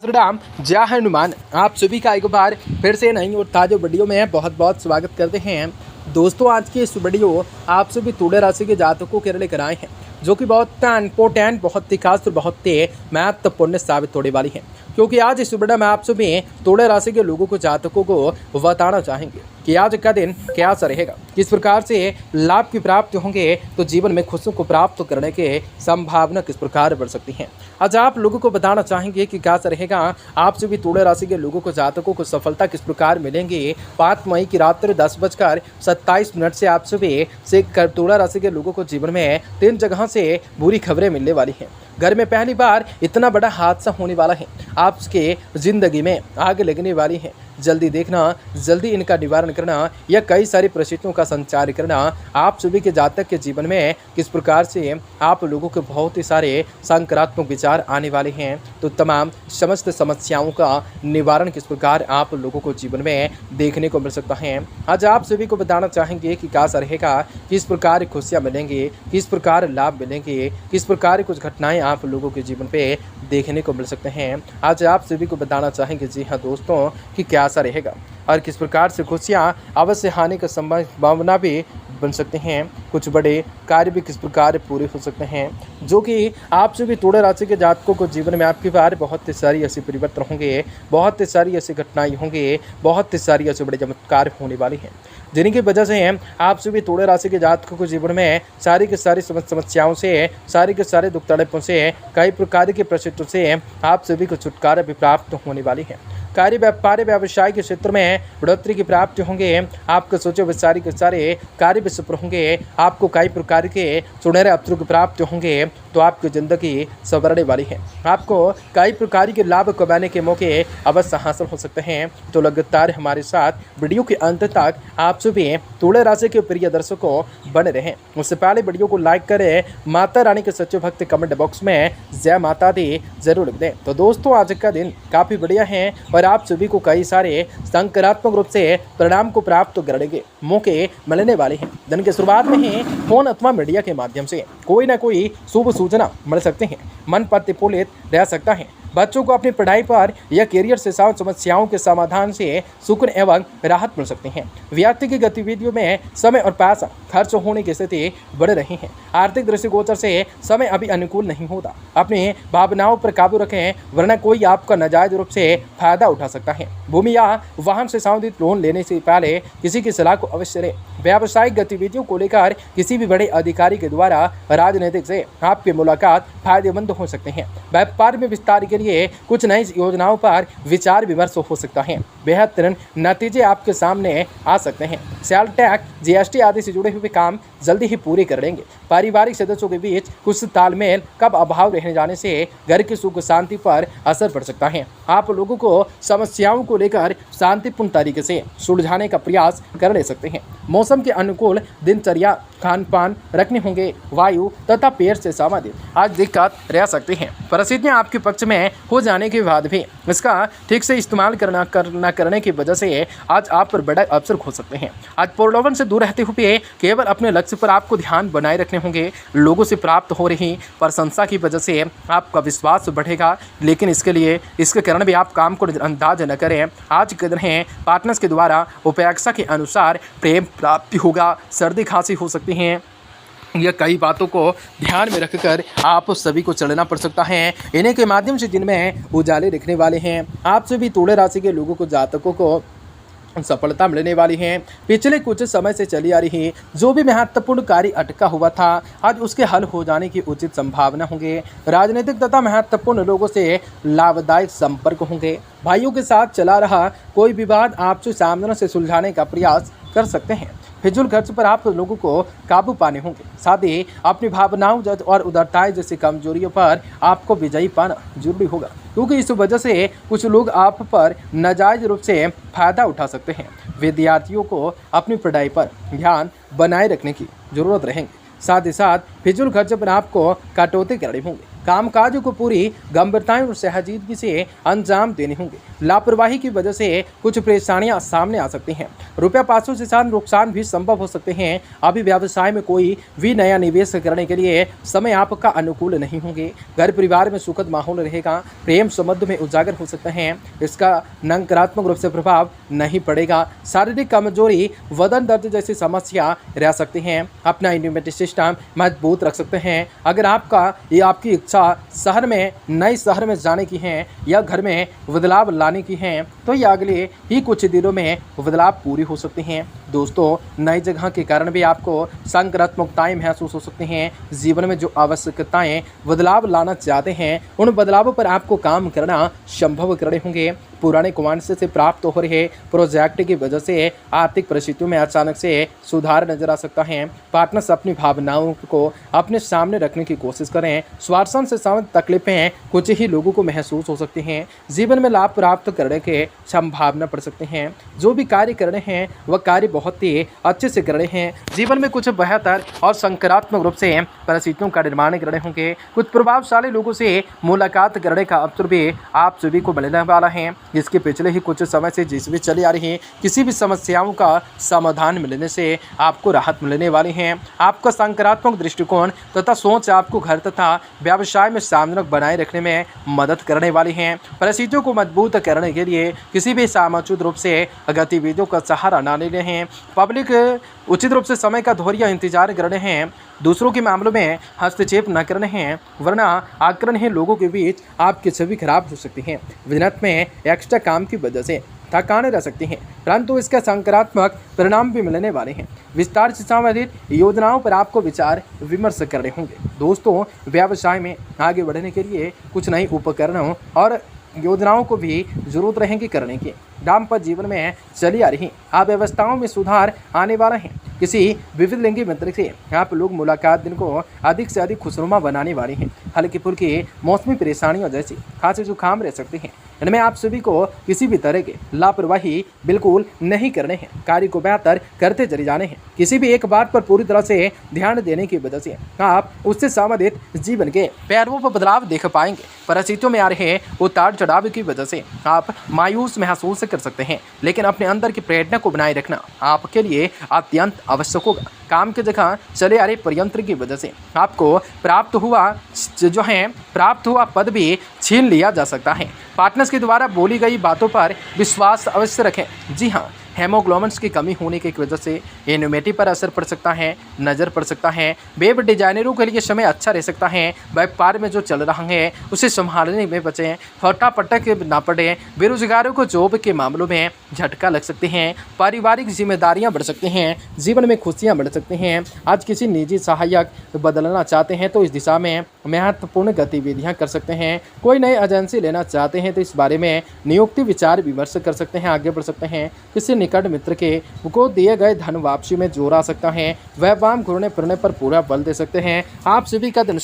राम जय हनुमान। आप सभी का एक बार फिर से नई और ताज़ा वीडियो में बहुत बहुत स्वागत करते हैं। दोस्तों, आज की इस वीडियो आप सभी तुला राशि के जातकों के लिए लेकर आए हैं, जो कि बहुत इंपॉर्टेंट, बहुत ही खास और बहुत ही महत्वपूर्ण साबित होने वाली है। क्योंकि आज इस वीडियो में आप सभी तुला राशि के लोगों को, जातकों को बताना चाहेंगे कि आज का दिन कैसा रहेगा, किस प्रकार से लाभ की प्राप्ति होंगे, तो जीवन में खुशियों को प्राप्त करने के संभावना किस प्रकार बढ़ सकती है। आज आप लोगों को बताना चाहेंगे कि कैसा रहेगा आप सभी तुला राशि के लोगों को, जातकों को सफलता किस प्रकार मिलेंगी। 5 मई की रात्रि 10:27 से आप सभी से तुला राशि के लोगों को जीवन में 3 जगह से बुरी खबरें मिलने वाली हैं। घर में पहली बार इतना बड़ा हादसा होने वाला है, आपके जिंदगी में आग लगने वाली है। जल्दी देखना, जल्दी इनका निवारण करना या कई सारी परिस्थितियों का संचार करना आप सभी के जातक के जीवन में किस प्रकार से आप लोगों के बहुत ही सारे सकारात्मक विचार आने वाले हैं। तो तमाम समस्त समस्याओं का निवारण किस प्रकार आप लोगों को जीवन में देखने को मिल सकता है। आज आप सभी को बताना चाहेंगे कि कैसा रहेगा, किस प्रकार खुशियाँ मिलेंगी, किस प्रकार लाभ मिलेंगे, किस प्रकार कुछ घटनाएं आप लोगों के जीवन पे देखने को मिल सकते हैं। आज आप सभी को बताना चाहेंगे, जी हाँ दोस्तों, कि कैसा रहेगा और किस प्रकार से खुशियाँ अवश्य आने की संभावना भी बन सकते हैं। कुछ बड़े कार्य भी किस प्रकार पूरे हो सकते हैं, जो कि आप सभी तुला राशि के जातकों को जीवन में आपकी बार बहुत सारी ऐसी परिवर्तन होंगे, बहुत सारी ऐसी घटनाएं होंगे, बहुत सारी ऐसे बड़े चमत्कार होने वाली हैं, जिनकी वजह से आप सभी तुला राशि के जातकों को जीवन में सारी की सारी समस्याओं से, सारी के सारे दुख तड़पों से, कई प्रकार की परिस्थितियों से आप सभी को छुटकारा भी प्राप्त होने वाली है। कार्य व्यापार व्यवसाय के क्षेत्र में बढ़ोतरी की प्राप्ति होंगे। आपके सोचे विचारी के सारे कार्य भी सफल होंगे। आपको कई प्रकार के सुनहरे अवसरों की प्राप्ति होंगे, तो आपकी जिंदगी संवरने वाली है। आपको कई प्रकार के लाभ कमाने के मौके अवश्य हासिल हो सकते हैं। तो लगातार हमारे साथ वीडियो के अंत तक आप सभी तुला राशि के प्रिय दर्शकों बने रहें। उससे पहले वीडियो को लाइक करें, माता रानी के सच्चे भक्त कमेंट बॉक्स में जय माता दी जरूर लिख दें। तो दोस्तों, आज का दिन काफ़ी बढ़िया है और आप सभी को कई सारे सकारात्मक रूप से परिणाम को प्राप्त करने के मौके मिलने वाले हैं। दिन के शुरुआत में ही फोन अथवा मीडिया के माध्यम से कोई ना कोई शुभ सूचना मिल सकते हैं। मन प्रतिफलित रह सकता है। बच्चों को अपनी पढ़ाई पर या करियर से समस्याओं के समाधान से सुकून एवं राहत मिल सकते हैं। व्यक्ति की गतिविधियों में समय और पैसा खर्च होने की स्थिति बढ़ रही है। आर्थिक दृष्टिगोचर से समय अभी अनुकूल नहीं होता। अपनी भावनाओं पर काबू रखें, वरना कोई आपका नाजायज रूप से फायदा उठा सकता है। भूमि या वाहन से संबंधित लोन लेने से पहले किसी की सलाह को अवश्य लें। व्यावसायिक गतिविधियों को लेकर किसी भी बड़े अधिकारी के द्वारा राजनीतिक से आपकी मुलाकात फायदेमंद हो सकते हैं। व्यापार में विस्तार के लिए कुछ नई योजनाओं पर विचार विमर्श हो सकता है। बेहतरीन नतीजे आपके सामने आ सकते हैं। सेल टैक्स, जीएसटी आदि से जुड़े हुए काम जल्दी ही पूरे कर लेंगे। पारिवारिक सदस्यों के बीच कुछ तालमेल का अभाव रहने जाने से घर की सुख शांति पर असर पड़ सकता है। आप लोगों को समस्याओं को लेकर शांतिपूर्ण तरीके से सुलझाने का प्रयास कर ले सकते हैं। मौसम के अनुकूल दिनचर्या, खान पान रखने होंगे। वायु तथा पेड़ से संबंधित आज दिक्कत रह सकती हैं। परिस्थितियां आपके पक्ष में हो जाने के बाद भी इसका ठीक से इस्तेमाल करने की वजह से आज आप पर बड़ा अवसर हो सकते हैं। आज प्रलोभन से दूर रहते हुए केवल अपने लक्ष्य पर आपको ध्यान बनाए रखने होंगे। लोगों से प्राप्त हो रही प्रशंसा की वजह से आपका विश्वास बढ़ेगा, लेकिन इसके कारण भी आप काम को अंदाज न करें। आज के दिन है पार्टनर्स के द्वारा उपेक्षा के अनुसार प्रेम प्राप्ति होगा। सर्दी खांसी हो सकती हैं। यह कई बातों को ध्यान में रखकर आप सभी को चलना पड़ सकता है। इन्हीं के माध्यम से दिन में उजाले दिखने वाले हैं। आप सभी तुला राशि के लोगों को, जातकों को सफलता मिलने वाली है। पिछले कुछ समय से चली आ रही जो भी महत्वपूर्ण कार्य अटका हुआ था, आज उसके हल हो जाने की उचित संभावना होंगे। राजनीतिक तथा महत्वपूर्ण लोगों से लाभदायक संपर्क होंगे। भाइयों के साथ चला रहा कोई विवाद आपसे सामने से सुलझाने का प्रयास कर सकते हैं। फिजूल खर्च पर आप लोगों को काबू पाने होंगे। साथ ही अपनी भावनाओं और उदारताएं जैसी कमजोरियों पर आपको विजयी पाना जरूरी होगा, क्योंकि इस वजह से कुछ लोग आप पर नाजायज रूप से फायदा उठा सकते हैं। विद्यार्थियों को अपनी पढ़ाई पर ध्यान बनाए रखने की जरूरत रहेगी। साथ ही साथ फिजूल खर्च पर आपको कटौती करनी होगी। कामकाज को पूरी गंभीरता और सहजीदगी से अंजाम देने होंगे। लापरवाही की वजह से कुछ परेशानियां सामने आ सकती हैं। रुपया पैसों के साथ नुकसान भी संभव हो सकते हैं। अभी व्यवसाय में कोई भी नया निवेश करने के लिए समय आपका अनुकूल नहीं होंगे। घर परिवार में सुखद माहौल रहेगा। प्रेम संबंध में उजागर हो सकते हैं। इसका नकारात्मक रूप से प्रभाव नहीं पड़ेगा। शारीरिक कमजोरी, बदन दर्द जैसी समस्या रह सकती हैं। अपना इम्यूनिटी सिस्टम मजबूत रख सकते हैं। अगर आपकी इच्छा नए शहर में जाने की है या घर में बदलाव लाने की है तो ये अगले ही कुछ दिनों में बदलाव पूरी हो सकते हैं। दोस्तों, नई जगह के कारण भी आपको सकारात्मकताएं महसूस हो सकती हैं। जीवन में जो आवश्यकताएं बदलाव लाना चाहते हैं उन बदलावों पर आपको काम करना संभव करने होंगे। पुराने कुमांड से प्राप्त हो रहे प्रोजेक्ट की वजह से आर्थिक परिस्थितियों में अचानक से सुधार नजर आ सकता है। पार्टनर्स अपनी भावनाओं को अपने सामने रखने की कोशिश करें। स्वार्थ से संबंधित तकलीफें कुछ ही लोगों को महसूस हो सकती हैं। जीवन में लाभ प्राप्त करने के संभावना पड़ सकते हैं। जो भी कार्य कर रहे हैं वह कार्य बहुत ही अच्छे से कर रहे हैं। जीवन में कुछ बेहतर और सकारात्मक रूप से परिस्थितियों का निर्माण कर रहे होंगे। कुछ प्रभावशाली लोगों से मुलाकात करने का अवसर भी आप सभी को मिलने वाला है, जिसके पिछले ही कुछ समय से जिस भी चली आ रही किसी भी समस्याओं का समाधान मिलने से आपको राहत मिलने वाली है। आपका सकारात्मक दृष्टिकोण तथा सोच आपको घर तथा व्यवसाय में सामर्थ्य बनाए रखने में मदद करने वाली है। परिस्थितियों को मजबूत करने के लिए किसी भी सामूहिक रूप से गतिविधियों का सहारा न ले रहे हैं। पब्लिक उचित रूप से समय का धैर्य इंतजार कर रहे हैं। दूसरों के मामलों में हस्तक्षेप न करने हैं, वरना आग्रही लोगों के बीच आपकी छवि खराब हो सकती है। बिजनेस में एक्स्ट्रा काम की वजह से थकान रह सकती हैं, परंतु इसका सकारात्मक परिणाम भी मिलने वाले हैं। विस्तार से संबंधित योजनाओं पर आपको विचार विमर्श करने होंगे। दोस्तों, व्यवसाय में आगे बढ़ने के लिए कुछ नए उपकरणों और योजनाओं को भी जरूरत रहेंगी करने की। दाम्पत्य जीवन में चली आ रही अव्यवस्थाओं में सुधार आने वाला है। किसी विविध लिंगी मित्र से आप लोग मुलाकात दिन को अधिक से अधिक खुशनुमा बनाने वाली हैं। हल्की फुल्की मौसमी परेशानियों जैसी खांसी जुकाम रह सकते हैं। इनमें आप सभी को किसी भी तरह के लापरवाही बिल्कुल नहीं करने हैं। कार्य को बेहतर करते चले जाने हैं। किसी भी एक बात पर पूरी तरह से ध्यान देने की वजह से आप उससे संबंधित जीवन के पहलुओं पर बदलाव देख पाएंगे। परिस्थितियों में आ रहे उतार चढ़ाव की वजह से आप मायूस महसूस कर सकते हैं, लेकिन अपने अंदर की प्रेरणा को बनाए रखना आपके लिए अत्यंत आवश्यक होगा। काम की जगह चले आ रहे परियंत्र की वजह से आपको प्राप्त हुआ पद भी छीन लिया जा सकता है। पार्टनर्स के द्वारा बोली गई बातों पर विश्वास अवश्य रखें। जी हाँ, हेमोग्लोबिन की कमी होने की वजह से इम्यूनिटी पर असर पड़ सकता है, नज़र पड़ सकता है। वेब डिजाइनरों के लिए समय अच्छा रह सकता है। व्यापार में जो चल रहा है उसे संभालने में बचें, फटाफटक ना पड़े। बेरोजगारों को जॉब के मामलों में झटका लग सकते हैं। पारिवारिक जिम्मेदारियां बढ़ सकती हैं। जीवन में खुशियां बढ़ सकती हैं। आज किसी निजी सहायक बदलना चाहते हैं तो इस दिशा में महत्वपूर्ण गतिविधियां कर सकते हैं। कोई नई एजेंसी लेना चाहते हैं तो इस बारे में नियुक्ति विचार विमर्श कर सकते हैं, आगे बढ़ सकते हैं। किसी निकट मित्र को दिए गए धन वापसी में जोर आ सकता है। वह वाम घूरने फिरने पर पूरा बल दे सकते हैं। आप सभी का दिन